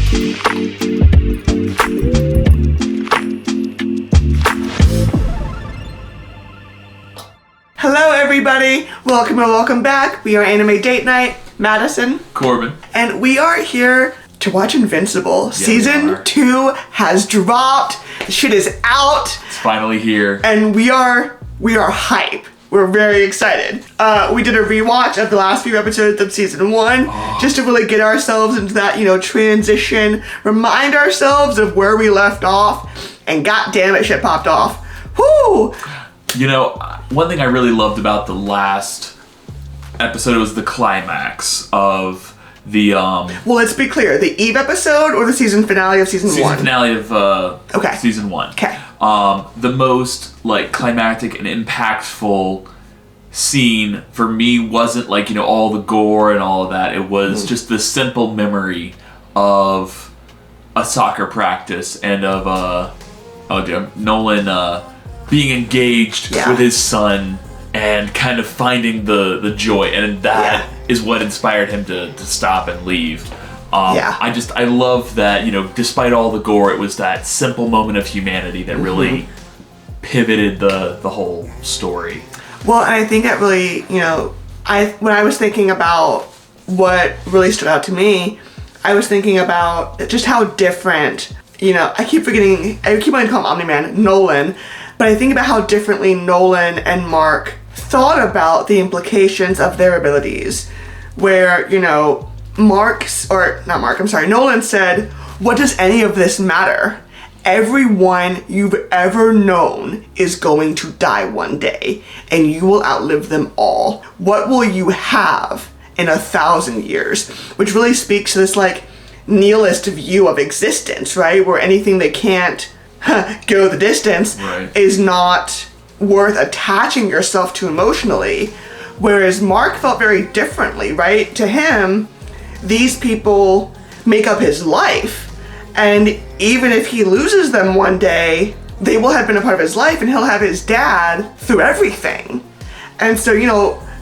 Hello everybody, welcome and welcome back. We are Anime Date Night, Madison, Corbin, and we are here to watch Invincible. Yeah, Season 2 has dropped, the shit is out, it's finally here. and we are hype. We're very excited. We did a rewatch of the last few episodes of Season 1, just to really get ourselves into that, transition, remind ourselves of where we left off, and goddamn it, shit popped off. Whoo! One thing I really loved about the last episode was the climax of the Well, let's be clear. The Eve episode or the season finale of season 1? season finale of season 1. Okay. The most climactic and impactful scene for me wasn't all the gore and all of that. It was just the simple memory of a soccer practice and of Nolan being engaged with his son and kind of finding the joy, and that is what inspired him to stop and leave. I love that, despite all the gore, it was that simple moment of humanity that really pivoted the whole story. Well, and I think that really, when I was thinking about what really stood out to me, I was thinking about just how different, I keep wanting to call him Omni-Man, Nolan, but I think about how differently Nolan and Mark thought about the implications of their abilities. Where, Nolan said, what does any of this matter? Everyone you've ever known is going to die one day, and you will outlive them all. What will you have in 1,000 years? Which really speaks to this, nihilist view of existence, right? Where anything that can't go the distance is not worth attaching yourself to emotionally. Whereas Mark felt very differently, right? To him, these people make up his life, and even if he loses them one day, they will have been a part of his life, and he'll have his dad through everything. And so,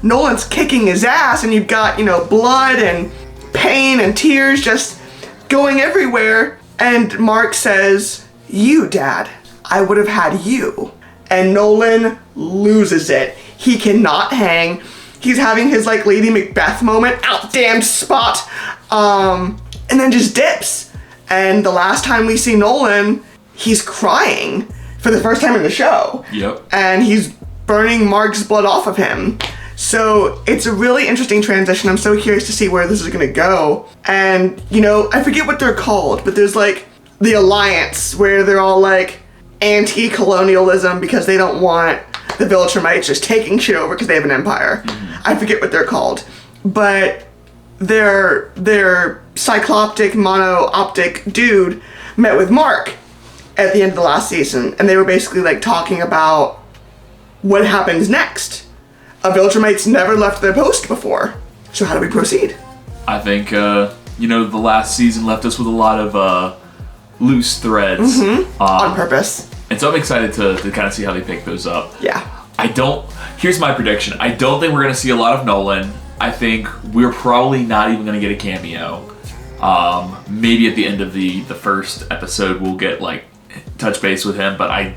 Nolan's kicking his ass, and you've got, blood and pain and tears just going everywhere, and Mark says, you, Dad, I would have had you. And Nolan loses it. He cannot hang. He's having his Lady Macbeth moment, out damned spot, and then just dips. And the last time we see Nolan, he's crying for the first time in the show. Yep. And he's burning Mark's blood off of him. So it's a really interesting transition. I'm so curious to see where this is gonna go. And, I forget what they're called, but there's the Alliance, where they're all anti-colonialism because they don't want the Viltrumites just taking shit over because they have an empire. I forget what they're called, but their cycloptic mono-optic dude met with Mark at the end of the last season, and they were basically talking about what happens next. A Viltrumites never left their post before, so how do we proceed? I think the last season left us with a lot of loose threads on purpose. And so I'm excited to kind of see how they pick those up. Yeah. Here's my prediction. I don't think we're going to see a lot of Nolan. I think we're probably not even going to get a cameo. Maybe at the end of the first episode we'll get touch base with him, but I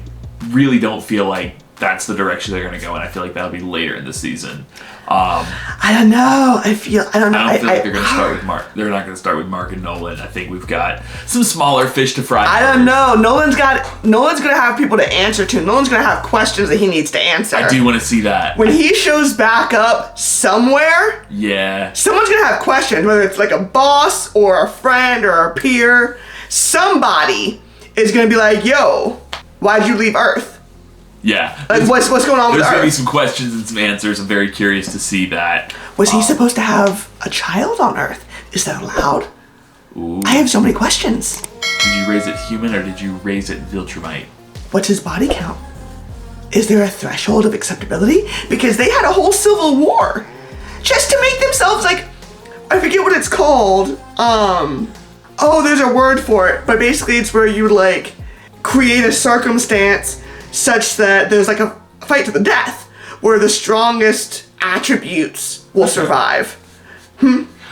really don't feel like that's the direction they're going to go, and I feel like that'll be later in the season. I don't know. I don't feel like they're going to start with Mark. They're not going to start with Mark and Nolan. I think we've got some smaller fish to fry. I don't know. Nolan's going to have people to answer to. Nolan's going to have questions that he needs to answer. I do want to see that. When he shows back up somewhere, someone's going to have questions, whether it's a boss or a friend or a peer. Somebody is going to be like, yo, why'd you leave Earth? Yeah. What's going on with Earth? There's going to be some questions and some answers. I'm very curious to see that. Was he supposed to have a child on Earth? Is that allowed? Ooh. I have so many questions. Did you raise it human or did you raise it Viltrumite? What's his body count? Is there a threshold of acceptability? Because they had a whole civil war just to make themselves I forget what it's called. There's a word for it, but basically it's where you create a circumstance such that there's a fight to the death, where the strongest attributes will survive.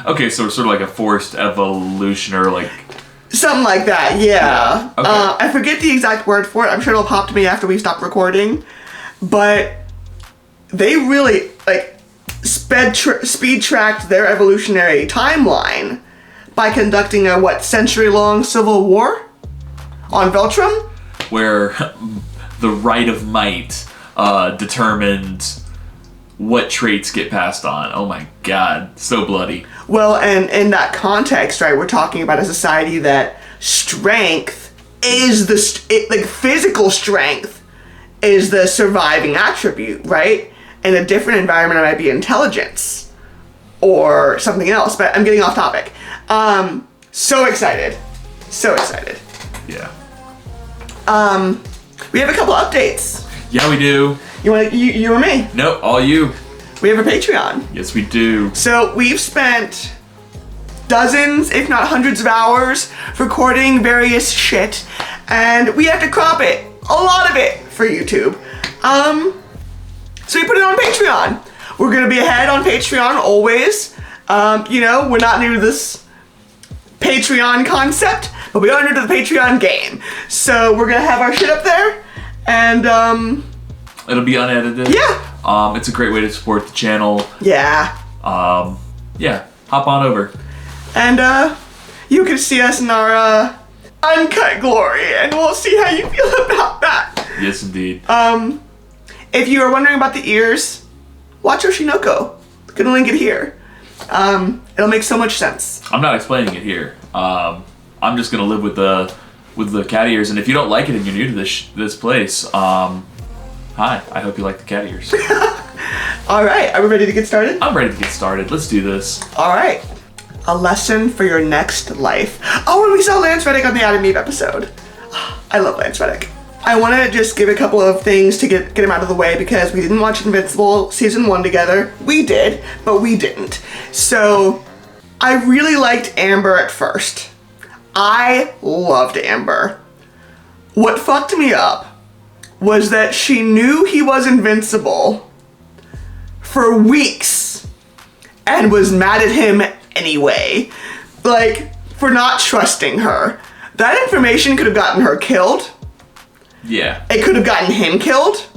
Okay, so it's sort of like a forced evolution, or Something like that, yeah. Okay. I forget the exact word for it. I'm sure it'll pop to me after we stop recording. But they really, like, speed tracked their evolutionary timeline by conducting a, century-long civil war on Veltrum? Where the right of might determined what traits get passed on. Oh my god, so bloody. Well, and in that context, right, we're talking about a society that strength is physical strength is the surviving attribute, right? In a different environment, it might be intelligence or something else, but I'm getting off topic. So excited. So excited. Yeah. We have a couple updates. Yeah, we do. You or me? No, all you. We have a Patreon. Yes, we do. So we've spent dozens, if not hundreds of hours recording various shit, and we have to crop it, a lot of it, for YouTube. So we put it on Patreon. We're gonna be ahead on Patreon always. We're not new to this Patreon concept, but we are new to the Patreon game. So we're gonna have our shit up there, and it'll be unedited. Yeah. It's a great way to support the channel. Yeah. Yeah, hop on over. And you can see us in our uncut glory, and we'll see how you feel about that. Yes, indeed. If you are wondering about the ears, watch Oshinoko. Gonna link it here. It'll make so much sense. I'm not explaining it here. I'm just gonna live with the cat ears, and if you don't like it and you're new to this place, hi, I hope you like the cat ears. Alright, are we ready to get started? I'm ready to get started. Let's do this. Alright. A lesson for your next life. Oh, and we saw Lance Reddick on the Adam Eve episode. I love Lance Reddick. I want to just give a couple of things to get him out of the way because we didn't watch Invincible Season 1 together. We did, but we didn't. So, I really liked Amber at first. I loved Amber. What fucked me up was that she knew he was invincible for weeks and was mad at him anyway. Like, for not trusting her. That information could have gotten her killed. Yeah. It could have gotten him killed.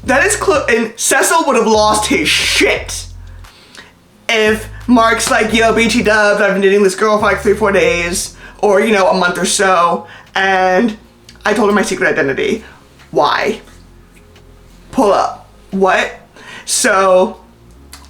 That is and Cecil would have lost his shit if Mark's like, yo, BT Dubs, I've been dating this girl for like 3-4 days, or, a month or so, and I told her my secret identity. Why? Pull up. What? So...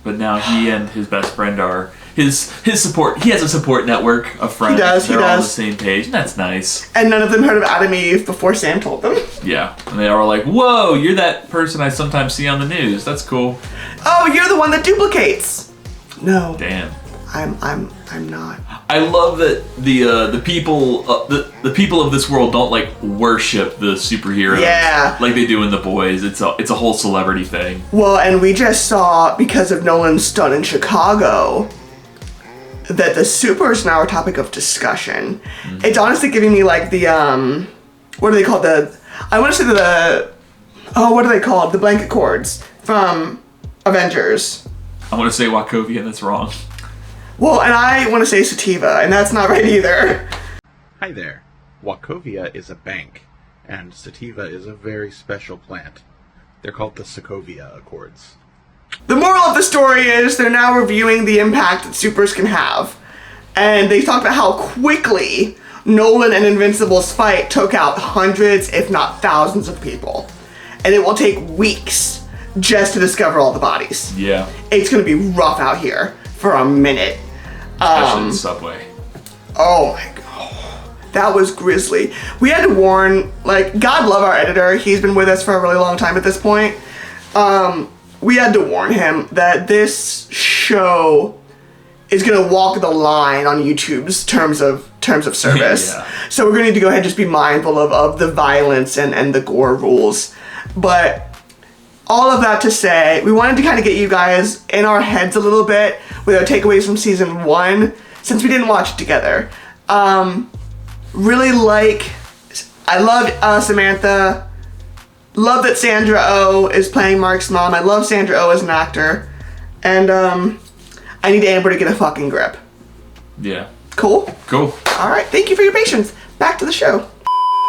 But now he and his best friend are... His support... He has a support network of friends. He does, They're all on the same page, and that's nice. And none of them heard of Adam Eve before Sam told them. Yeah. And they are like, whoa, you're that person I sometimes see on the news. That's cool. Oh, you're the one that duplicates. No. Damn. I'm not. I love that the people of this world don't like worship the superheroes. Yeah. Like they do in The Boys. It's a whole celebrity thing. Well, and we just saw, because of Nolan's stunt in Chicago, that the supers now are a topic of discussion. Mm-hmm. It's honestly giving me like the what are they called? What are they called? The blanket cords from Avengers. I want to say Wachovia, and that's wrong. Well, and I want to say sativa, and that's not right either. Hi there. Wachovia is a bank, and sativa is a very special plant. They're called the Sokovia Accords. The moral of the story is they're now reviewing the impact that supers can have. And they talked about how quickly Nolan and Invincible's fight took out hundreds, if not thousands of people. And it will take weeks just to discover all the bodies. Yeah. It's going to be rough out here for a minute. Especially in the subway. Oh my god. That was grisly. We had to warn, God love our editor. He's been with us for a really long time at this point. We had to warn him that this show is going to walk the line on YouTube's terms of service. Yeah. So we're going to need to go ahead and just be mindful of the violence and the gore rules. But all of that to say, we wanted to kind of get you guys in our heads a little bit with our takeaways from season 1, since we didn't watch it together. I love Samantha. Love that Sandra Oh is playing Mark's mom. I love Sandra Oh as an actor. And I need Amber to get a fucking grip. Yeah. Cool. Cool. All right, thank you for your patience. Back to the show.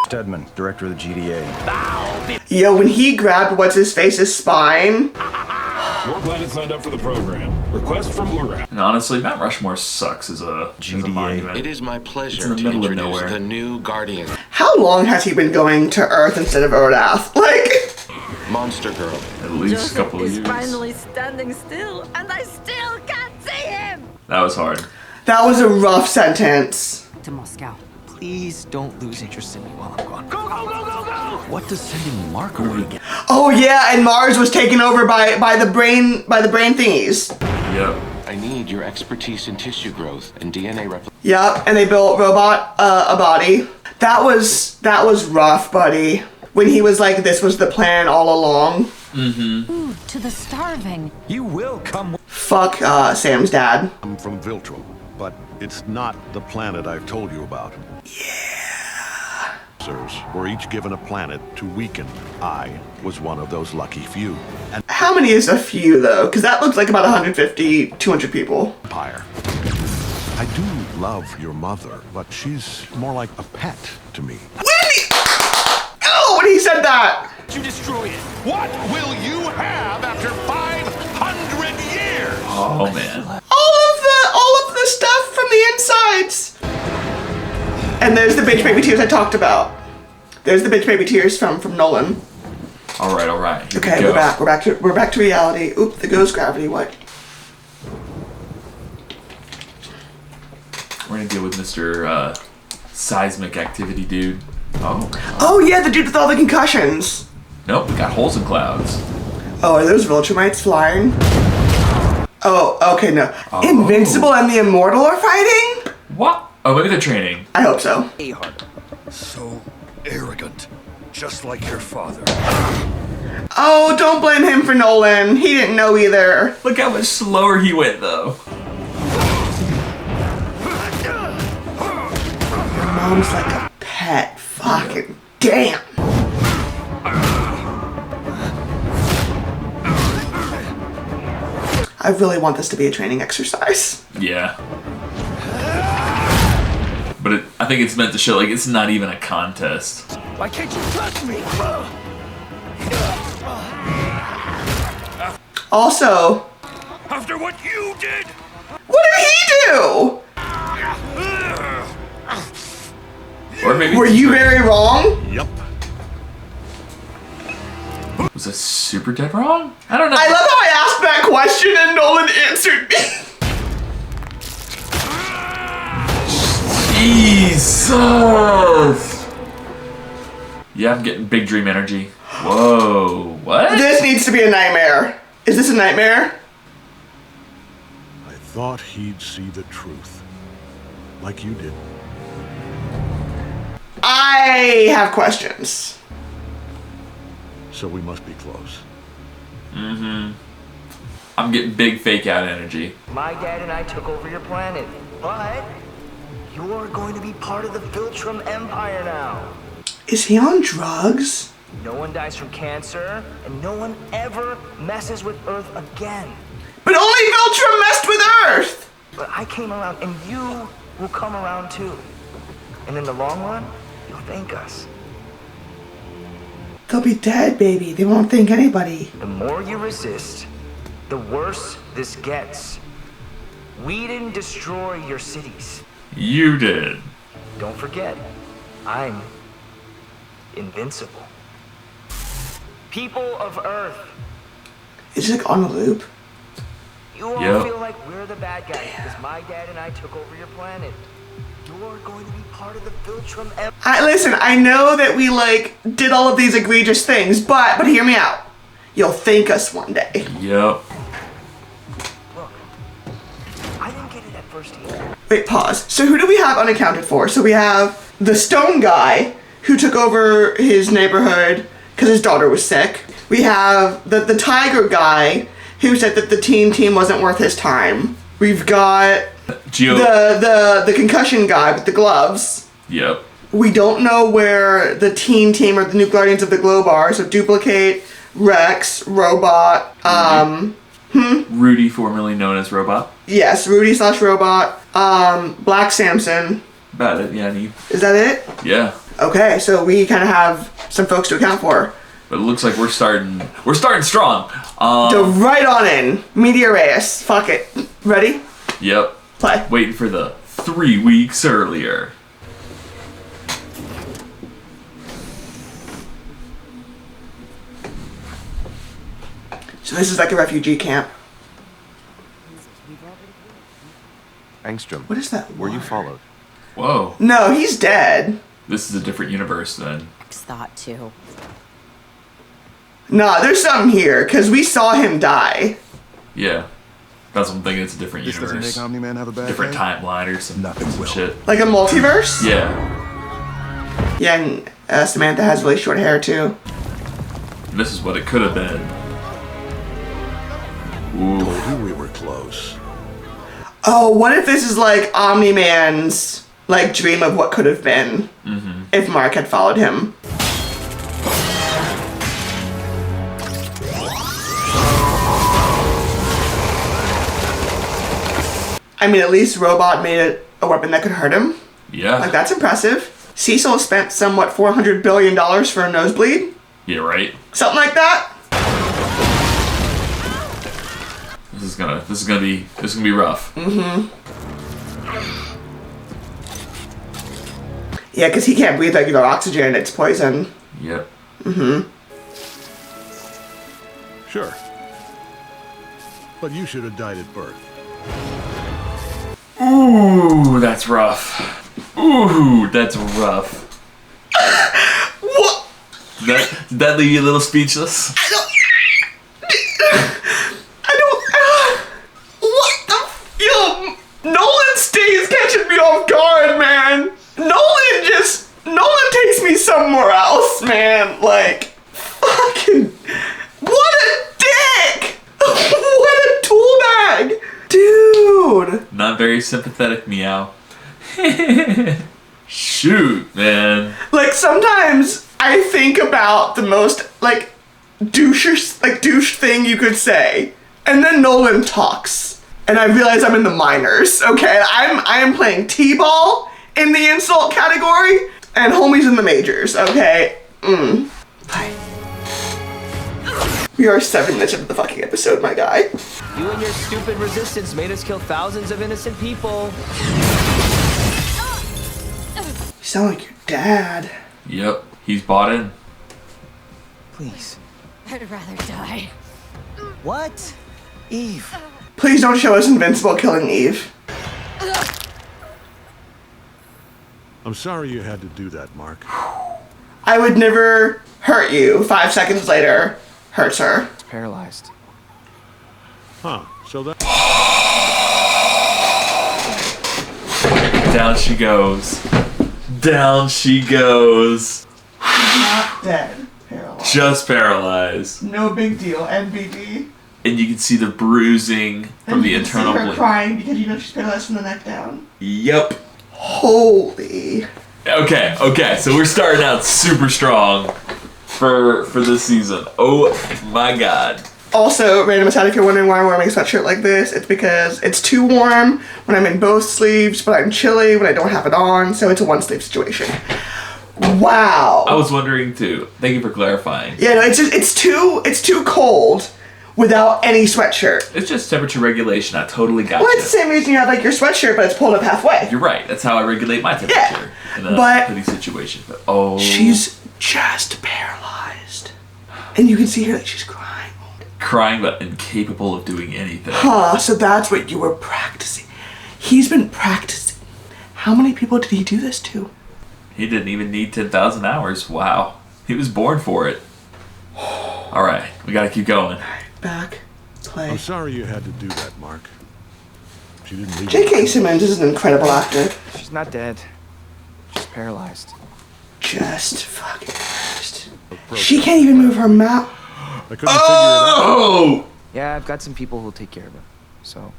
Stedman, director of the GDA. Yo, when he grabbed what's-his-face's spine. Your planet signed up for the program. Request from Ura. And honestly, Mount Rushmore sucks as a GDA. monument. It is my It's pleasure in the to middle of introduce nowhere. the new Guardian, How long has he been going to Earth instead of Eardath? Like, Monster Girl. At least a Joseph couple of is years. finally standing still, and I still can't see him! That was hard. that was a rough sentence. To Moscow. Please don't lose interest in me while I'm gone. Go, go, go, go, go! What does sending Mark away get? Oh yeah, and Mars was taken over by the brain thingies. Yep. I need your expertise in tissue growth and DNA replication. Yep, and they built robot a body. That was rough, buddy. When he was like, this was the plan all along. Food to the starving. You will come. Fuck Sam's dad. I'm from Viltrum, but it's not the planet I've told you about. Yeah. Were each given a planet to weaken. I was one of those lucky few. An How many is a few though? Because that looks like about 150, 200 people. empire. I do love your mother, but she's more like a pet to me. Oh, when he said that. You destroy it. What will you have after 500 years? Oh man. All of the stuff from the insides. And there's the bitch baby tears I talked about. There's the bitch baby tears from Nolan. All right. Here Okay, we go. we're back to reality. Oop, the ghost gravity. What? We're gonna deal with Mr. Seismic Activity dude. Oh. Oh yeah, the dude with all the concussions. Nope, we got holes in clouds. Oh, are those Viltrumites flying? Oh, okay, no. Oh. Invincible and the Immortal are fighting? What? Oh, maybe they're training. I hope so. So arrogant. Just like your father. Oh, don't blame him for Nolan. He didn't know either. Look how much slower he went, though. Your mom's like a pet. Fucking damn. I really want this to be a training exercise. Yeah. But I think it's meant to show, like, it's not even a contest. Why can't you trust me? Also, After what you did? what did he do? Or maybe Were you very wrong? Yep. Was it super dead wrong? I don't know. I love how I asked that question and Nolan answered me. Jesus! Yeah, I'm getting big dream energy. Whoa, what? This needs to be a nightmare. Is this a nightmare? I thought he'd see the truth. Like you did. I have questions. So we must be close. I'm getting big fake out energy. My dad and I took over your planet, but you're going to be part of the Viltrum Empire now. Is he on drugs? No one dies from cancer, and no one ever messes with Earth again. But only Viltrum messed with Earth! But I came around, and you will come around too. And in the long run, you'll thank us. They'll be dead, baby. They won't thank anybody. The more you resist, the worse this gets. We didn't destroy your cities. You did. Don't forget, I'm invincible. People of Earth, Is it like on a loop? you all Yep. feel like we're the bad guys because my dad and I took over your planet. You're going to be part of the Viltrum Empire. Listen, I know that we like did all of these egregious things, but hear me out. You'll thank us one day. Yep. Look, I didn't get it at first either. Wait, pause. So who do we have unaccounted for? So we have the stone guy who took over his neighborhood because his daughter was sick. We have the tiger guy who said that the team wasn't worth his time. We've got Geo. the concussion guy with the gloves. Yep. We don't know where the team or the new Guardians of the Globe are. So Duplicate, Rex, Robot, Rudy, formerly known as Robot. Yes, Rudy / Robot. Black Samson. About it, yeah, Neve. Is that it? Yeah. Okay, so we kind of have some folks to account for. But it looks like we're starting strong. So right on in. Media Reyes. Fuck it. Ready? Yep. Play. Waiting for the 3 weeks earlier. So this is like a refugee camp. Angstrom, What is that? were you word? followed? Whoa. No, he's dead. This is a different universe then. Thought too. Nah, there's something here, because we saw him die. Yeah. That's what I'm thinking. It's a different This doesn't universe. make Omni-Man have a bad Different day? timeline or some shit. Like a multiverse? Yeah. Yeah, and Samantha has really short hair too. And this is what it could have been. Ooh. Told you we were close. Oh, what if this is like Omni-Man's like dream of what could have been if Mark had followed him? I mean, at least Robot made it a weapon that could hurt him. Yeah. Like, that's impressive. Cecil spent somewhat $400 billion for a nosebleed. Yeah, right. Something like that. This is gonna be rough. Yeah, because he can't breathe regular oxygen. It's poison. Yep. Sure. But you should have died at birth. Ooh, that's rough. Ooh, that's rough. What? Did that leave you a little speechless? I don't. What the? Yo, Nolan stays catching me off guard, man. Nolan takes me somewhere else, man. Like, fucking. What a dick! What a tool bag! Dude! Not very sympathetic, meow. Shoot, man. Like, sometimes I think about the most, like, douche thing you could say. And then Nolan talks. And I realize I'm in the minors, okay? I am playing T-ball in the insult category. And homie's in the majors, okay? Bye. We are 7 minutes into the fucking episode, my guy. You and your stupid resistance made us kill thousands of innocent people. You sound like your dad. Yep, he's bought in. Please. I'd rather die. What? Eve. Please don't show us Invincible killing Eve. I'm sorry you had to do that, Mark. I would never hurt you. 5 seconds later, hurts her. It's paralyzed. Huh. So that... Down she goes. Down she goes. Not dead. Paralyzed. Just paralyzed. No big deal. NBD. And you can see the bruising from the internal You can see her bleed. crying because you know she's paralyzed from the neck down. Yep. Holy. Okay, so we're starting out super strong for this season. Oh my god. Also, random aside, if you're wondering why I'm wearing a sweatshirt like this, it's because it's too warm when I'm in both sleeves, but I'm chilly when I don't have it on, so it's a one-sleeve situation. Wow. I was wondering too. Thank you for clarifying. Yeah, no, it's too cold without any sweatshirt. It's just temperature regulation. I totally got Well, you. it's the same reason you have like your sweatshirt, but it's pulled up halfway. You're right. That's how I regulate my temperature in a but hoodie situation. But oh, she's just paralyzed, and you can see her like she's crying. crying but incapable of doing anything. Huh? So that's what you were practicing. He's been practicing. How many people did he do this to? He didn't even need 10,000 hours. Wow. He was born for it. All right, we gotta keep going. Back, play. I'm sorry you had to do that, Mark. She didn't leave. J.K. Simmons is an incredible actor. She's not dead. She's paralyzed. Just fucking cursed. She can't even move her mouth. I couldn't figure it out. Oh! Yeah, I've got some people who'll take care of her. So,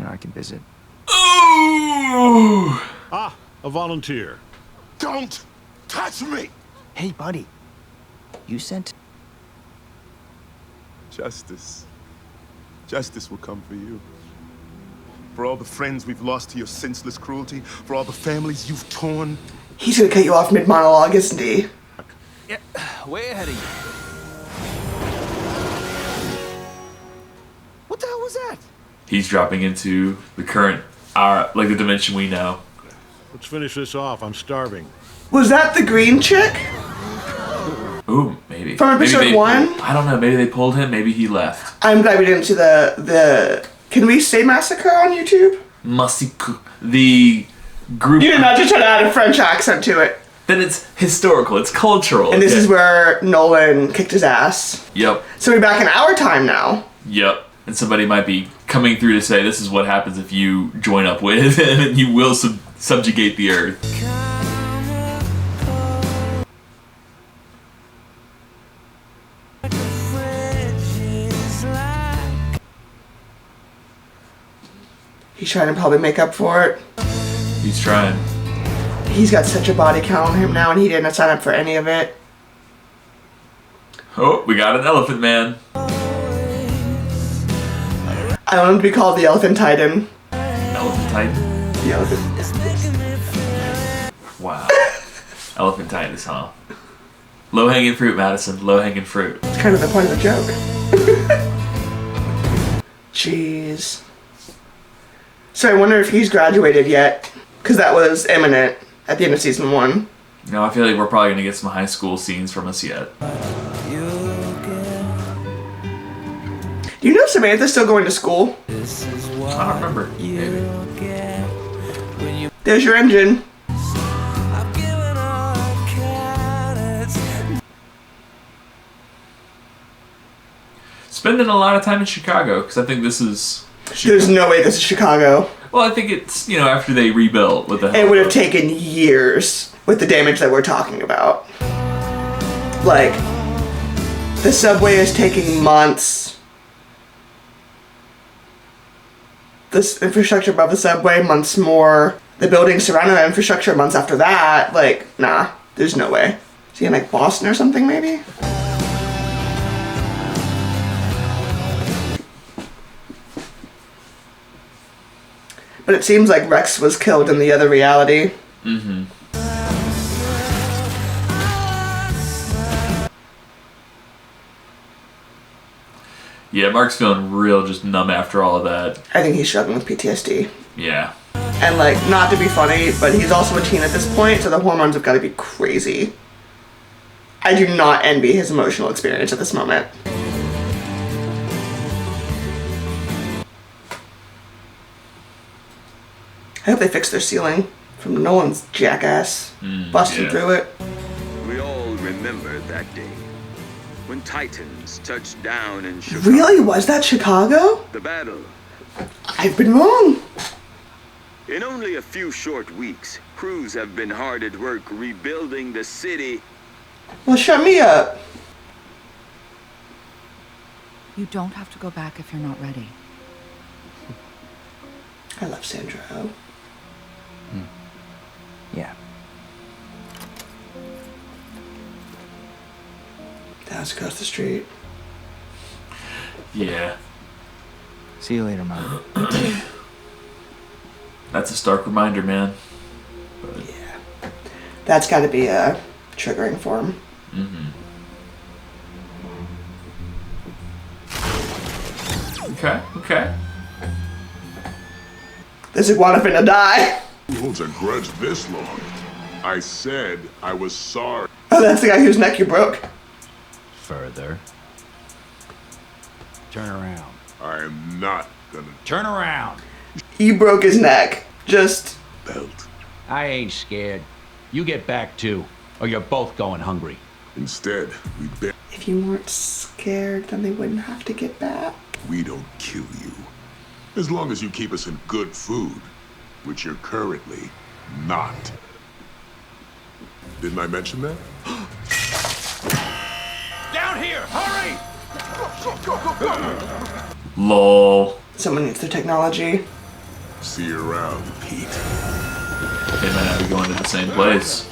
I can visit. Ooh! Ah, a volunteer. Don't touch me! Hey, buddy. You sent... Justice. Justice will come for you. For all the friends we've lost to your senseless cruelty? For all the families you've torn? He's gonna cut you off mid-monologue, isn't he? Yeah, way ahead of you. What the hell was that? He's dropping into the current, like the dimension we know. Let's finish this off. I'm starving. Was that the green chick? Ooh, maybe. From episode 1? I don't know. Maybe they pulled him. Maybe he left. I'm glad we didn't see the... Can we say massacre on YouTube? The group... You did not just try to add a French accent to it. Then it's historical. It's cultural. And this is where Nolan kicked his ass. Yep. So we're back in our time now. Yep. And somebody might be coming through to say, this is what happens if you join up with him and you will subjugate the earth. He's trying to probably make up for it. He's trying. He's got such a body count on him now, and he didn't sign up for any of it. Oh, we got an elephant man. I want him to be called the Elephant Titan. Elephant Titan? The Elephant. Wow. Elephant Titus, huh? Low-hanging fruit, Madison. Low-hanging fruit. It's kind of the point of the joke. Jeez. So I wonder if he's graduated yet, because that was imminent at the end of season 1. No, I feel like we're probably going to get some high school scenes from us yet. Do you know Samantha's still going to school? I don't remember. Maybe. There's your engine. Spending a lot of time in Chicago, because I think this is... There's no way this is Chicago. Well, I think it's, after they rebuilt with the... It would have taken years with the damage that we're talking about. Like, the subway is taking months. This infrastructure above the subway, months more. The buildings surrounding that infrastructure, months after that. Like, nah, there's no way. Is he in, like, Boston or something, maybe? But it seems like Rex was killed in the other reality. Mm-hmm. Yeah, Mark's feeling real just numb after all of that. I think he's struggling with PTSD. Yeah. And, like, not to be funny, but he's also a teen at this point, so the hormones have got to be crazy. I do not envy his emotional experience at this moment. I hope they fix their ceiling from Nolan's jackass busting through it. We all remember that day when Titans touched down in Chicago. Really? Was that Chicago? The battle. I've been wrong. In only a few short weeks, crews have been hard at work rebuilding the city. Well, shut me up. You don't have to go back if you're not ready. I love Sandra Oh. Yeah. That's across the street. Yeah. See you later, Mom. That's a stark reminder, man. But... Yeah. That's got to be triggering for him. Mm-hmm. Okay. This iguana finna die. Who holds a grudge this long? I said I was sorry. Oh, that's the guy whose neck you broke. Further. Turn around. I'm not gonna Turn around. You broke his neck. Just... belt. I ain't scared. You get back too, or you're both going hungry. Instead, If you weren't scared, then they wouldn't have to get back. We don't kill you. As long as you keep us in good food, which you're currently not. Didn't I mention that? Down here! Hurry! Lol. Someone needs their technology. See you around, Pete. They might not be going to the same place.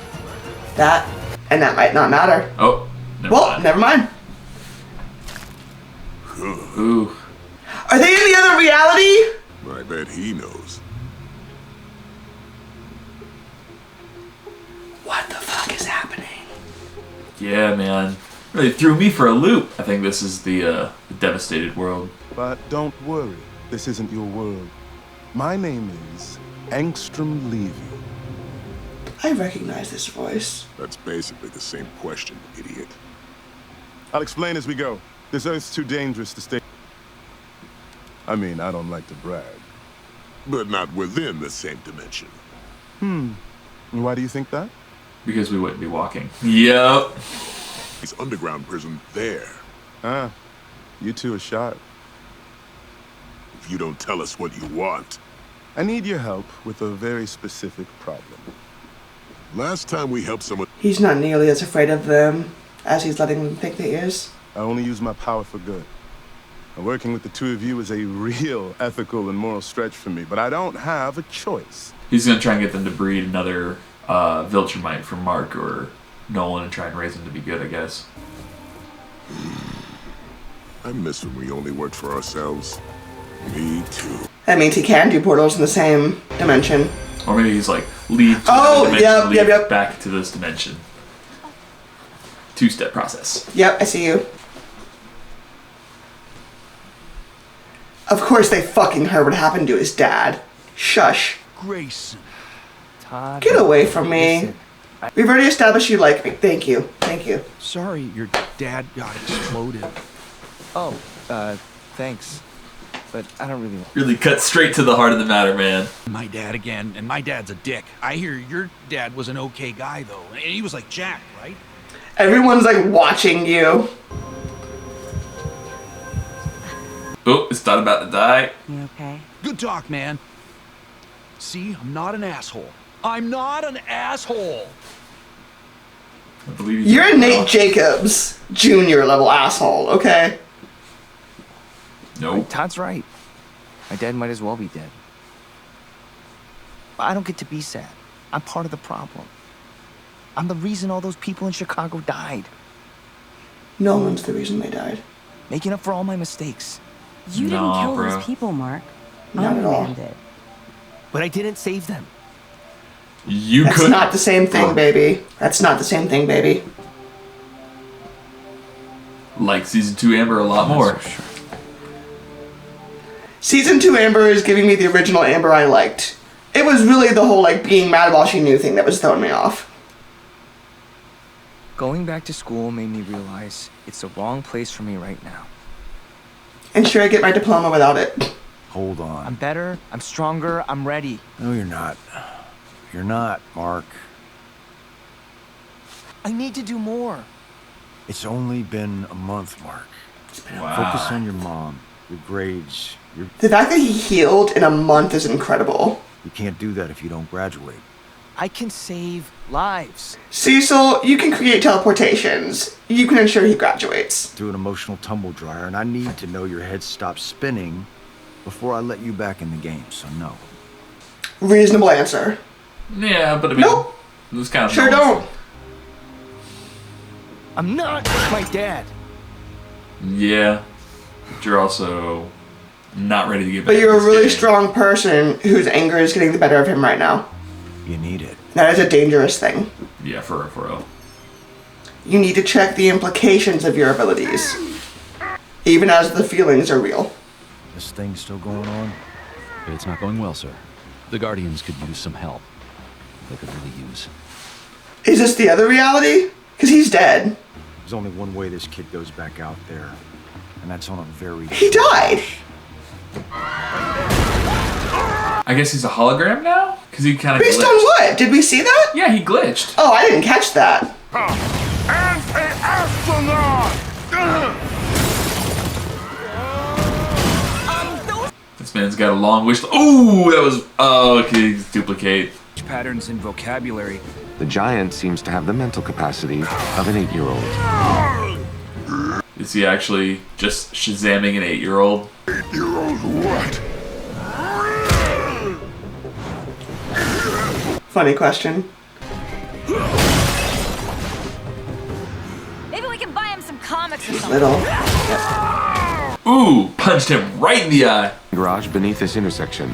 That might not matter. Oh. Never mind. Ooh. Are they in the other reality? I bet he knows. What the fuck is happening? Yeah, man. Really threw me for a loop. I think this is the devastated world. But don't worry. This isn't your world. My name is Angstrom Levy. I recognize this voice. That's basically the same question, idiot. I'll explain as we go. This Earth's too dangerous to stay. I mean, I don't like to brag. But not within the same dimension. And why do you think that? Because we wouldn't be walking. Yep. His underground prison there. Ah, you two are sharp. If you don't tell us what you want. I need your help with a very specific problem. Last time we helped someone... He's not nearly as afraid of them as he's letting them think that he is. I only use my power for good. And working with the two of you is a real ethical and moral stretch for me, but I don't have a choice. He's gonna try and get them to breed another Viltrumite from Mark or Nolan and try and raise them to be good, I guess. I miss when we only worked for ourselves. Me too. That means he can do portals in the same dimension. Or maybe he's like, leave to another dimension, leave back to this dimension. Two-step process. Yep, I see you. Of course they fucking heard what happened to his dad. Shush. Grayson. Todd. Get away from me. We've already established you like me. Thank you. Thank you. Sorry your dad got exploded. Oh, thanks. But I don't really... Really cut straight to the heart of the matter, man. My dad again, and my dad's a dick. I hear your dad was an okay guy, though. And he was like Jack, right? Everyone's like watching you. Oh, it's not about to die. You okay? Good talk, man. See, I'm not an asshole. I'm not an asshole. I believe You're a Nate Jacobs Jr. level asshole, okay? Nope. Todd's right. My dad might as well be dead. But I don't get to be sad. I'm part of the problem. I'm the reason all those people in Chicago died. Nolan's the reason they died. Making up for all my mistakes. You didn't kill those people, Mark. Not at all. Did. But I didn't save them. That's not the same thing, baby. That's not the same thing, baby. Like Season 2 Amber a lot more. Season 2 Amber is giving me the original Amber I liked. It was really the whole, like, being mad while she knew thing that was throwing me off. Going back to school made me realize it's the wrong place for me right now. And sure, I get my diploma without it. Hold on. I'm better, I'm stronger, I'm ready. No, you're not. You're not, Mark. I need to do more. It's only been a month, Mark. Focus on your mom, your grades, your... The fact that he healed in a month is incredible. You can't do that if you don't graduate. I can save lives. Cecil, you can create teleportations. You can ensure he graduates. Through an emotional tumble dryer, and I need to know your head stops spinning before I let you back in the game, so no. Reasonable answer. Yeah, but I mean, nope. It was kind of sure don't. I'm not my dad. Yeah, but you're also not ready to get back. But you're a really strong person whose anger is getting the better of him right now. You need it. That is a dangerous thing. Yeah, for real. You need to check the implications of your abilities, even as the feelings are real. This thing's still going on? It's not going well, sir. The Guardians could use some help. They could really use. Is this the other reality? Because he's dead. There's only one way this kid goes back out there, and that's on a very... He died! I guess he's a hologram now? Because he kind of Based on what? Did we see that? Yeah, he glitched. Oh, I didn't catch that. This man's got a long wish. Ooh, that was... Oh, okay, duplicate. Patterns in vocabulary. The giant seems to have the mental capacity of an 8-year-old. Is he actually just Shazamming an 8-year-old? 8-year-old what? Funny question. Maybe we can buy him some comics or something. Little. Ooh, punched him right in the eye. garage beneath this intersection.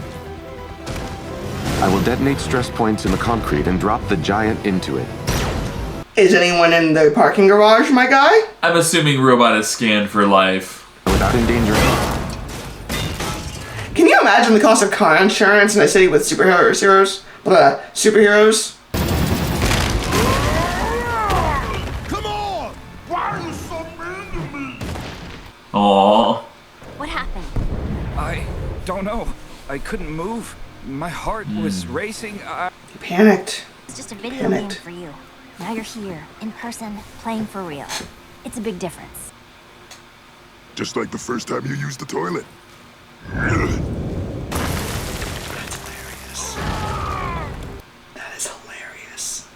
I will detonate stress points in the concrete and drop the giant into it. Is anyone in the parking garage, my guy? I'm assuming robot is scanned for life. Without endangering. Can you imagine the cost of car insurance in a city with superheroes? Superheroes? Come on! Why are you so mean to me? Aww. What happened? I don't know. I couldn't move. My heart was racing. You panicked. It's just a video game for you. Now you're here, in person, playing for real. It's a big difference. Just like the first time you used the toilet. That's hilarious. That is hilarious.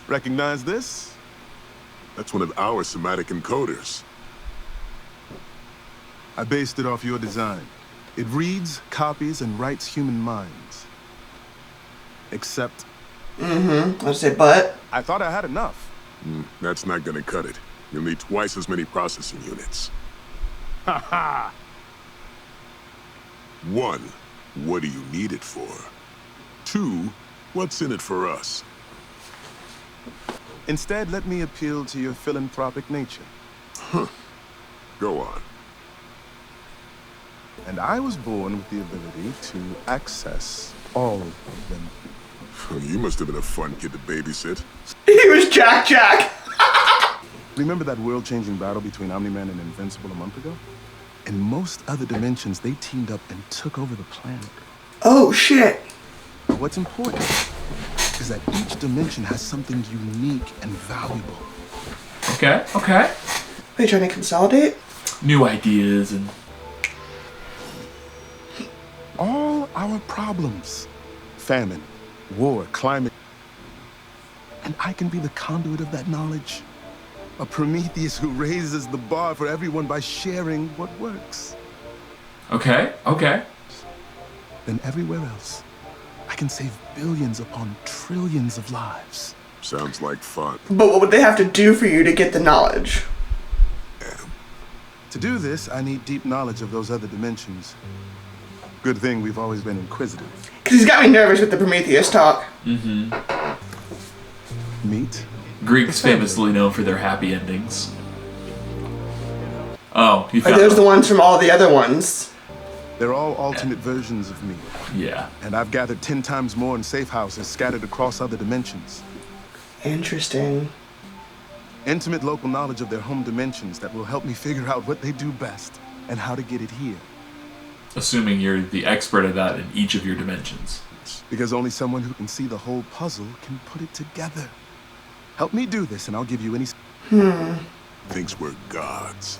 Recognize this? That's one of our somatic encoders. I based it off your design. It reads, copies, and writes human minds. Except... I'll say but. I thought I had enough. That's not gonna cut it. You'll need twice as many processing units. Ha ha! 1, what do you need it for? 2, what's in it for us? Instead, let me appeal to your philanthropic nature. Go on. And I was born with the ability to access all of them. You must have been a fun kid to babysit. He was Jack. Remember that world-changing battle between Omni-Man and Invincible a month ago? In most other dimensions, they teamed up and took over the planet. Oh, shit. But what's important is that each dimension has something unique and valuable. Okay, okay. Are you trying to consolidate? New ideas and... All our problems. Famine, war, climate. And I can be the conduit of that knowledge. A Prometheus who raises the bar for everyone by sharing what works. Okay, okay. Then everywhere else, I can save billions upon trillions of lives. Sounds like fun. But what would they have to do for you to get the knowledge? To do this, I need deep knowledge of those other dimensions. Good thing we've always been inquisitive. Because he's got me nervous with the Prometheus talk. Meet? Greeks famously known for their happy endings. Oh, you Are those the ones from all the other ones? They're all alternate versions of me. Yeah. And I've gathered 10 times more in safe houses scattered across other dimensions. Interesting. Intimate local knowledge of their home dimensions that will help me figure out what they do best and how to get it here. Assuming you're the expert at that in each of your dimensions. Because only someone who can see the whole puzzle can put it together. Help me do this and I'll give you any... Thinks we're gods.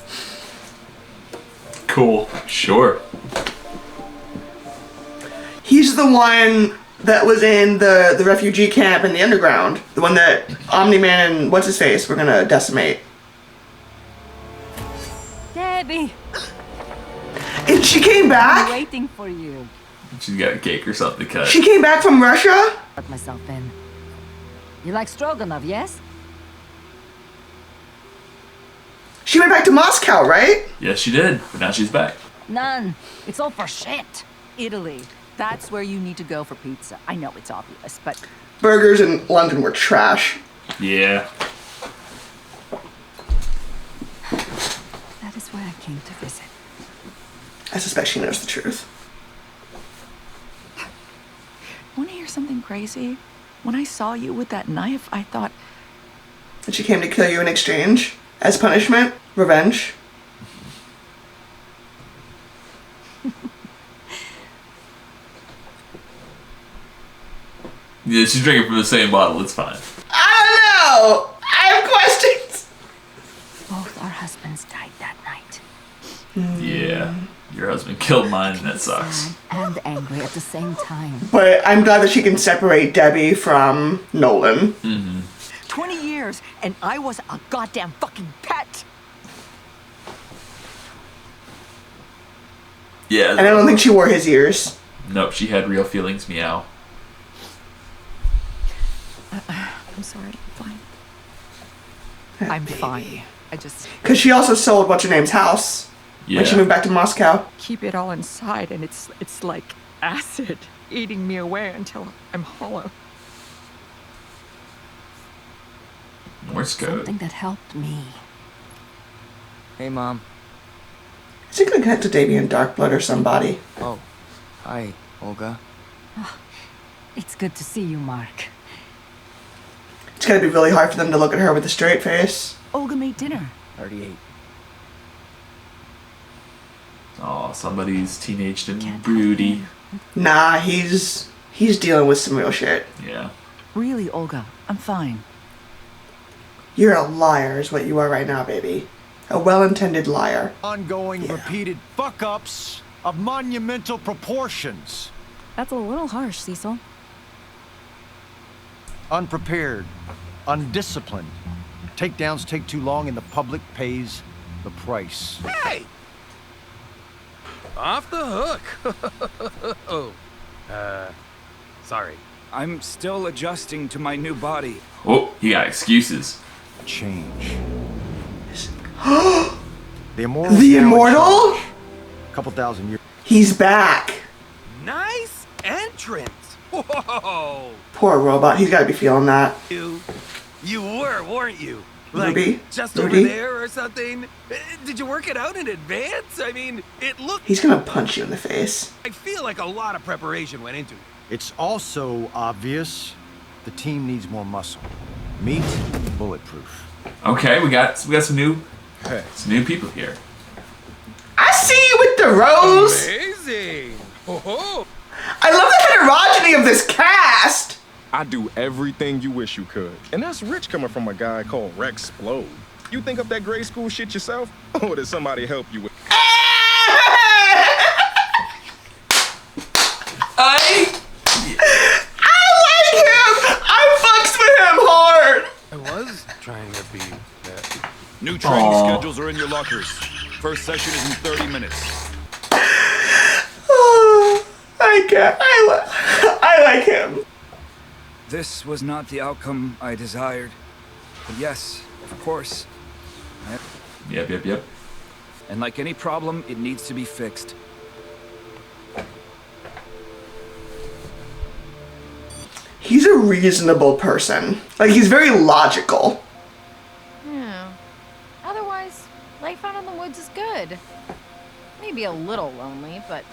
Cool. Sure. He's the one that was in the refugee camp in the underground. The one that Omni-Man and what's-his-face were gonna decimate. Debbie! And she came back? I'm waiting for you. She's got a cake or something to cut. She came back from Russia? Put myself in. You like stroganoff, yes? She went back to Moscow, right? Yes, she did. But now she's back. None. It's all for shit. Italy. That's where you need to go for pizza. I know it's obvious, but... Burgers in London were trash. Yeah. That is why I came to visit. I suspect she knows the truth. Want to hear something crazy? When I saw you with that knife, I thought... That she came to kill you in exchange? As punishment? Revenge? Yeah, she's drinking from the same bottle. It's fine. I don't know! I have questions! Both our husbands died that night. Yeah. Your husband killed mine and that sucks. Sad and angry at the same time. But I'm glad that she can separate Debbie from Nolan. 20 years, and I was a goddamn fucking pet! Yeah. And I don't think she wore his ears. Nope, she had real feelings, meow. I'm sorry, I'm fine. I'm fine. I just... Because she also sold what's-her-name's house. when she moved back to Moscow. Keep it all inside, and it's like acid eating me away until I'm hollow. Morse code. Something that helped me. Hey, Mom. Is he gonna connect to Damien Darkblood or somebody? Oh, hi, Olga. It's good to see you, Mark. It's gonna be really hard for them to look at her with a straight face. Olga made dinner. 38. Oh, somebody's teenaged and broody. Nah, he's dealing with some real shit. Yeah. Really, Olga, I'm fine. You're a liar is what you are right now, baby. A well-intended liar. Ongoing, repeated fuck-ups of monumental proportions. That's a little harsh, Cecil. Unprepared, undisciplined. Takedowns take too long and the public pays the price. Hey! Off the hook. Oh. Sorry. I'm still adjusting to my new body. Oh, he got excuses. Change. The immortal. The immortal? A couple thousand years. He's back. Nice entrance. Whoa. Poor robot. He's got to be feeling that. You were, weren't you? Like, Ruby? just Ruby? over there or something? Did you work it out in advance? I mean, it looked... He's gonna punch you in the face. I feel like a lot of preparation went into it. It's also obvious the team needs more muscle. Meat, bulletproof. Okay, we got some new people here. I see you with the rose. Amazing. Oh. I love the heterogeneity of this cast. I do everything you wish you could. And that's rich coming from a guy called Rex Splode. You think up that grade school shit yourself? Or did somebody help you with I like him. I fucks with him hard. I was trying to be that. New training schedules are in your lockers. First session is in 30 minutes. I like him. This was not the outcome I desired. But yes, of course. Yep. And like any problem, it needs to be fixed. He's a reasonable person. Like, he's very logical. Yeah. Otherwise, life out in the woods is good. Maybe a little lonely, but...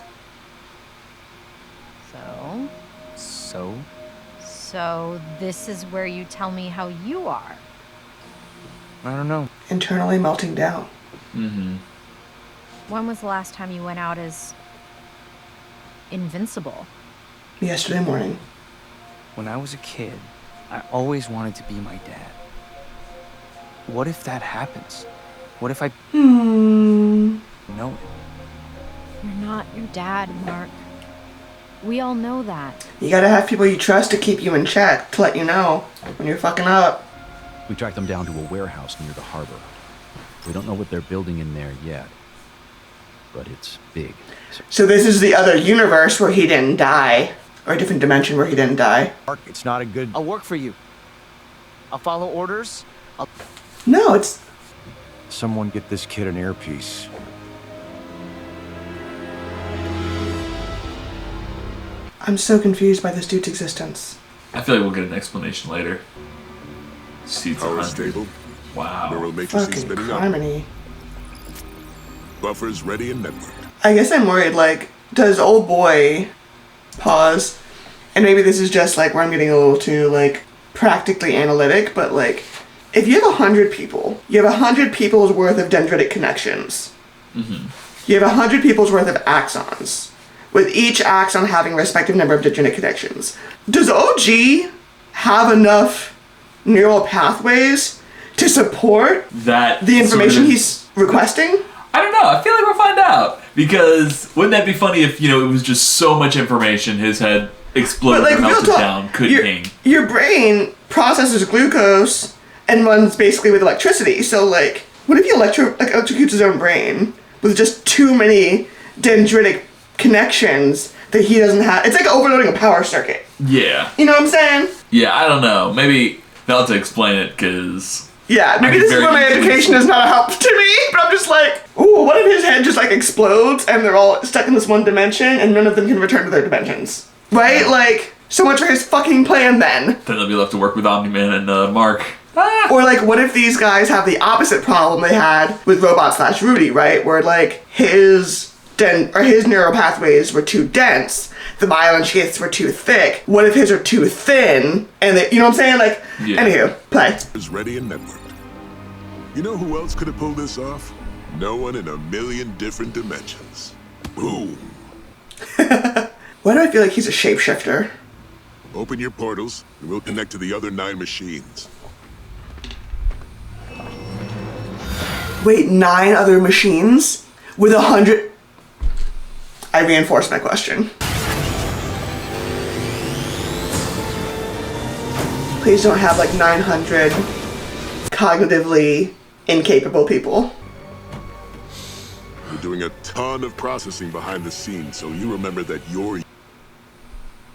So this is where you tell me how you are. I don't know. Internally melting down. Mm-hmm. When was the last time you went out as... Invincible? Yesterday morning. When I was a kid, I always wanted to be my dad. What if that happens? What if I know it? You're not your dad, Mark. We all know that. You gotta have people you trust to keep you in check, to let you know when you're fucking up. We tracked them down to a warehouse near the harbor. We don't know what they're building in there yet, but it's big. So this is the other universe where he didn't die. Or a different dimension where he didn't die. It's not a good... I'll work for you. I'll follow orders. No, it's... Someone get this kid an earpiece. I'm so confused by this dude's existence. I feel like we'll get an explanation later. Seats Power 100. stable. Wow. Neural matrices Fucking spinning up. harmony. Buffers ready and networked. I guess I'm worried, like, does old boy... Pause. And maybe this is just, like, where I'm getting a little too, like, practically analytic, but, like, if you have 100 people, you have 100 people's worth of dendritic connections. Mm-hmm. You have 100 people's worth of axons, with each axon having a respective number of dendritic connections. Does OG have enough neural pathways to support that the information sort of, he's requesting? I don't know. I feel like we'll find out. Because wouldn't that be funny if, it was just so much information his head exploded But, like, or melted real talk, down, couldn't hang. Your brain processes glucose and runs basically with electricity. So, like, what if he electrocutes his own brain with just too many dendritic connections that he doesn't have? It's like overloading a power circuit. Yeah. You know what I'm saying? Yeah, I don't know. Maybe they'll have to explain it, because Yeah, maybe this is why my education is not a help to me, but I'm just like, ooh, what if his head just like explodes and they're all stuck in this one dimension and none of them can return to their dimensions? Right? Like, so much for his fucking plan then. Then they'll be left to work with Omni-Man and Mark. Or like, what if these guys have the opposite problem they had with Robot / Rudy, right? Where like his neural pathways were too dense, the myelin sheaths were too thick. What if his are too thin? And they, you know what I'm saying? Like, anywho, play. Is ready and networked. You know who else could have pulled this off? No one in a million different dimensions. Boom. Why do I feel like he's a shapeshifter? Open your portals, and we'll connect to the other 9 machines. Wait, 9 other machines? With 100... I reinforced my question. Please don't have like 900 cognitively incapable people. We're doing a ton of processing behind the scenes, so you remember that your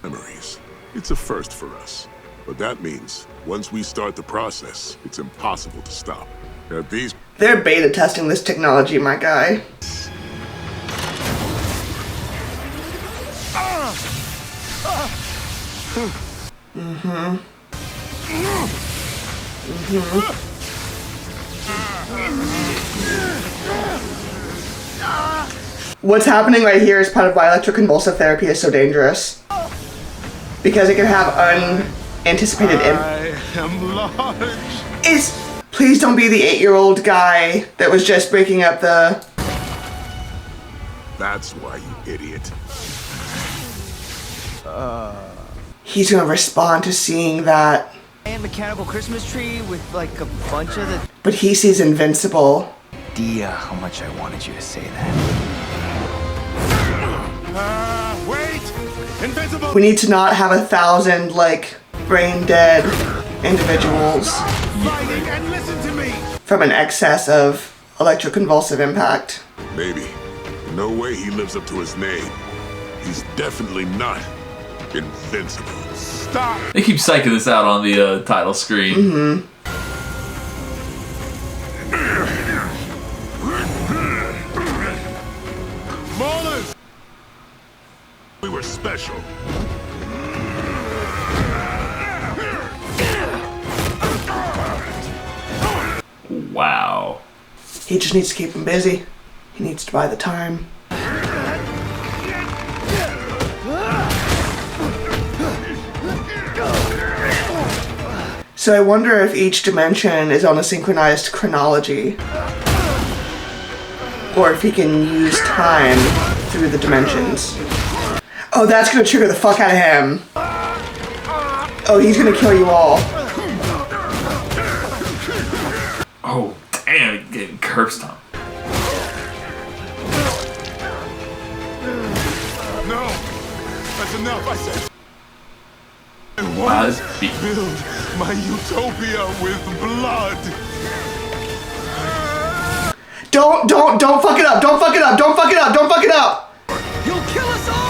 memories. It's a first for us. But that means, once we start the process, it's impossible to stop. They're beta testing this technology, my guy. What's happening right here is part of why electroconvulsive therapy is so dangerous. Because it can have unanticipated I am large. Please don't be the 8-year-old guy that was just breaking up the... That's why, you idiot. He's gonna respond to seeing that. And mechanical Christmas tree with like a bunch of the... But he sees Invincible. Idea how much I wanted you to say that. Wait! Invincible! We need to not have 1,000, like, brain-dead individuals Fighting and listen to me! from an excess of electroconvulsive impact. Maybe. No way he lives up to his name. He's definitely not invincible. Stop! They keep psyching this out on the title screen. Maulers! We were special. Wow. He just needs to keep him busy. He needs to buy the time. So I wonder if each dimension is on a synchronized chronology. Or if he can use time through the dimensions. Oh, that's gonna trigger the fuck out of him. Oh, he's gonna kill you all. Oh, damn, getting curb stomped. No! That's enough, I said. I Wow, want this beat. to build my utopia with blood. Don't fuck it up, don't fuck it up, don't fuck it up, don't fuck it up! You'll kill us all!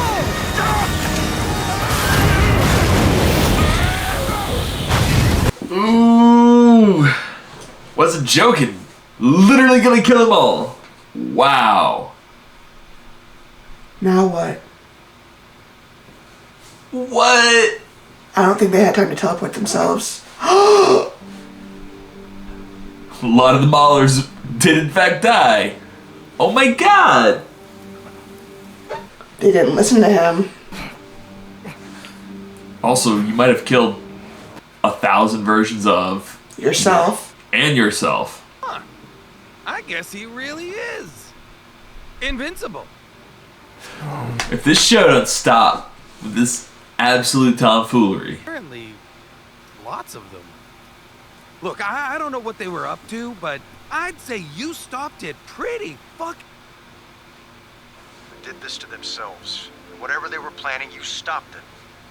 Ooh. Wasn't joking. Literally gonna kill them all. Wow. Now what? What? I don't think they had time to teleport themselves. A lot of the Maulers did in fact die. Oh my god. They didn't listen to him. Also, you might have killed 1,000 versions of yourself. And yourself. Huh. I guess he really is invincible. If this show don't stop with this absolute tomfoolery. Apparently, lots of them. Look, I don't know what they were up to, but I'd say you stopped it pretty Did this to themselves. Whatever they were planning, you stopped it.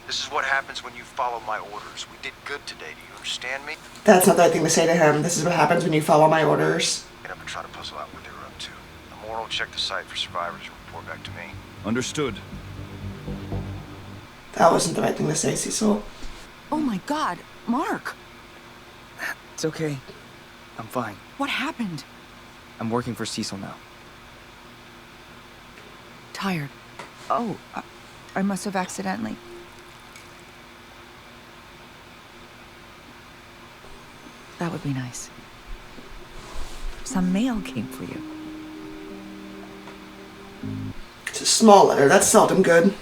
This is what happens when you follow my orders. We did good today. Do you understand me? That's not the right thing to say to him. This is what happens when you follow my orders. Get up and try to puzzle out what they were up to. Amoro, check the site for survivors and report back to me. Understood. That wasn't the right thing to say, Cecil. Oh my god, Mark. It's okay. I'm fine. What happened? I'm working for Cecil now. Tired. Oh, I must have accidentally. That would be nice. Some mail came for you. It's a small letter. That's seldom good.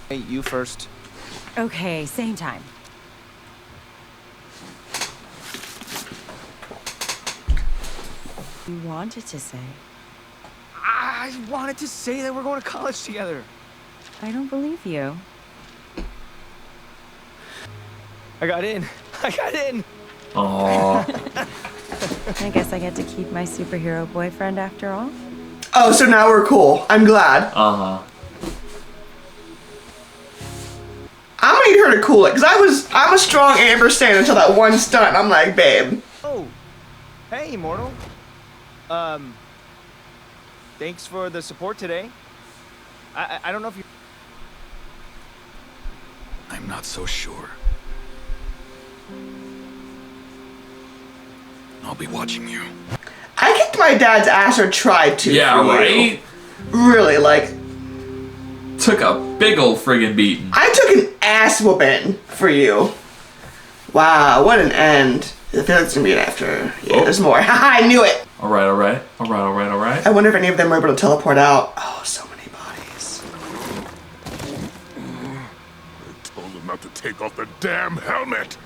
Hey, you first. Okay, same time. You wanted to say. I wanted to say that we're going to college together. I don't believe you. I got in. I got in. I guess I get to keep my superhero boyfriend after all. Oh, so now we're cool. I'm glad. Uh-huh. I'm gonna need her to cool it, because I'm a strong Amber stan until that one stunt. I'm like, babe. Oh. Hey, Immortal. Thanks for the support today. I don't know if you... I'm not so sure. I'll be watching you. I kicked my dad's ass, or tried to. Yeah, right? Really, like... Took a big old friggin' beating. I took an ass whooping for you. Wow, what an end. I feel like it's gonna be an after. Yeah, there's more. Haha, I knew it! Alright, alright. Alright, alright, alright. I wonder if any of them were able to teleport out. Oh, so many bodies. I told him not to take off the damn helmet.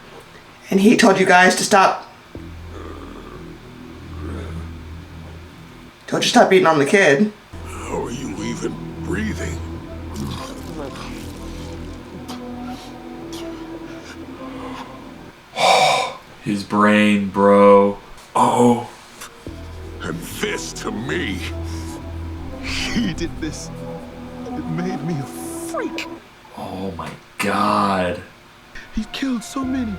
And he told you guys to stop. Told you to stop beating on the kid. How are you even breathing? His brain, bro. Oh. And this to me. He did this. It made me a freak. Oh my god. He killed so many.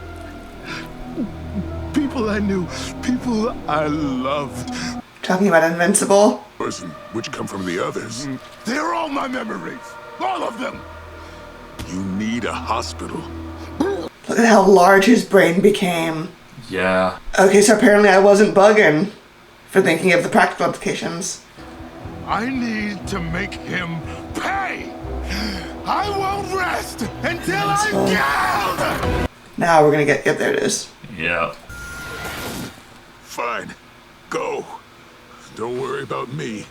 People I knew. People I loved. Talking about Invincible? Person which come from the others. They're all my memories. All of them. You need a hospital. Look at how large his brain became. Yeah. Okay, so apparently I wasn't bugging for thinking of the practical implications. I need to make him pay. I won't rest until I'm killed. Now we're gonna get, yep, there it is. Yeah. Fine. Go. Don't worry about me.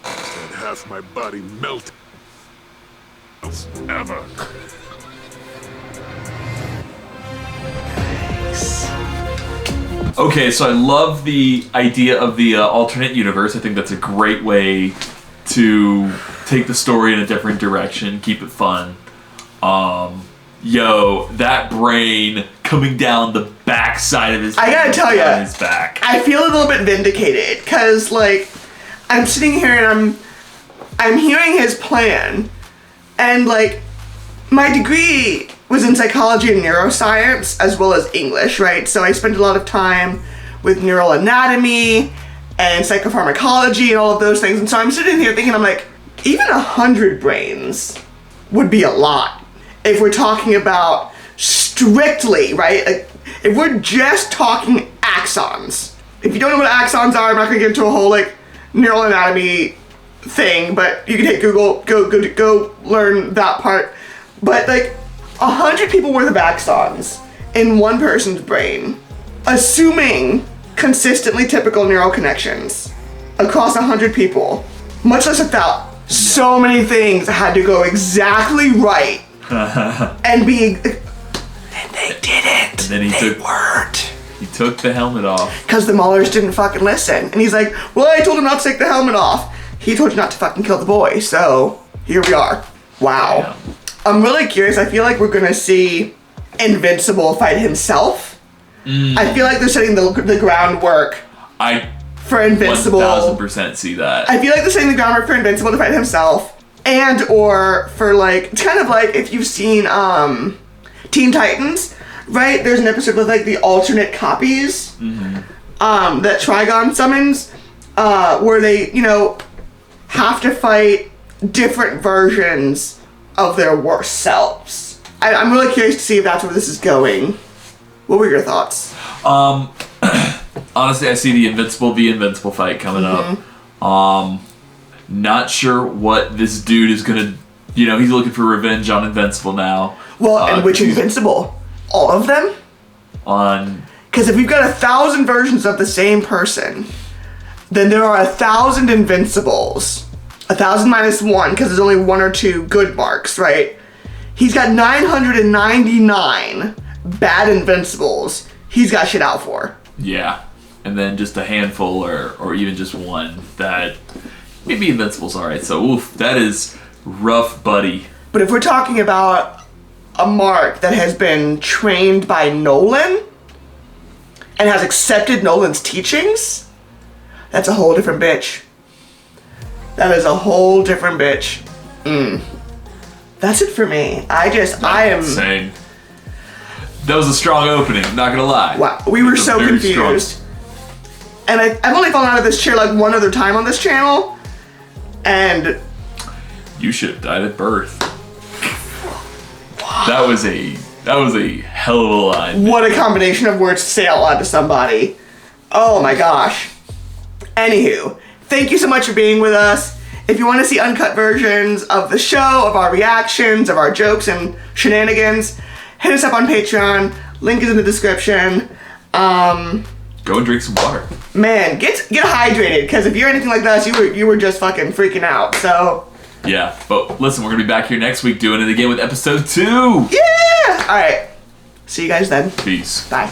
Just had half my body melt. Ever. Okay, so I love the idea of the alternate universe. I think that's a great way to take the story in a different direction, keep it fun. Yo, that brain coming down the backside of his I gotta tell you, his back. I feel a little bit vindicated, because, like, I'm sitting here and I'm hearing his plan, and, like, my degree was in psychology and neuroscience, as well as English, right? So I spent a lot of time with neural anatomy and psychopharmacology and all of those things, and so I'm sitting here thinking, I'm like, even 100 brains would be a lot if we're talking about strictly, right? Like, if we're just talking axons. If you don't know what axons are, I'm not gonna get into a whole, like, neural anatomy thing, but you can hit Google, go learn that part. But, like, 100 people worth of axons in one person's brain, assuming consistently typical neural connections across 100 people, much less 1,000. So many things had to go exactly right and be, and they didn't. And then he took the helmet off. Because the Maulers didn't fucking listen. And he's like, well, I told him not to take the helmet off. He told you not to fucking kill the boy, so here we are. Wow. Yeah. I'm really curious. I feel like we're gonna see Invincible fight himself. I feel like they're setting the groundwork for Invincible. 1000% see that. I feel like they're setting the groundwork for Invincible to fight himself, and or for, like, it's kind of like if you've seen Teen Titans, right? There's an episode with, like, the alternate copies that Trigon summons, where they, you know, have to fight different versions of their worst selves. I'm really curious to see if that's where this is going. What were your thoughts? Honestly, I see the Invincible v Invincible fight coming up. Not sure what this dude is gonna. He's looking for revenge on Invincible now. Well, and which Invincible? All of them? Because if we've got 1,000 versions of the same person, then there are 1,000 Invincibles. 1,000 minus 1, because there's only 1 or 2 good marks, right? He's got 999 bad Invincibles he's got shit out for. Yeah. And then just a handful or even just one that maybe Invincible's alright. So, oof, that is rough, buddy. But if we're talking about a mark that has been trained by Nolan and has accepted Nolan's teachings, that's a whole different bitch. That is a whole different bitch. That's it for me. I am... Insane. That was a strong opening, I'm not gonna lie. Wow, we were so confused. And I've only fallen out of this chair like one other time on this channel, and... You should have died at birth. That was a hell of a line. What a combination of words to say out loud to somebody. Oh my gosh. Anywho, thank you so much for being with us. If you want to see uncut versions of the show, of our reactions, of our jokes and shenanigans, hit us up on Patreon. Link is in the description. Go and drink some water. Man, get hydrated, because if you're anything like us, you were just fucking freaking out. So yeah, but listen, we're gonna be back here next week doing it again with episode 2. Yeah. All right. See you guys then. Peace. Bye.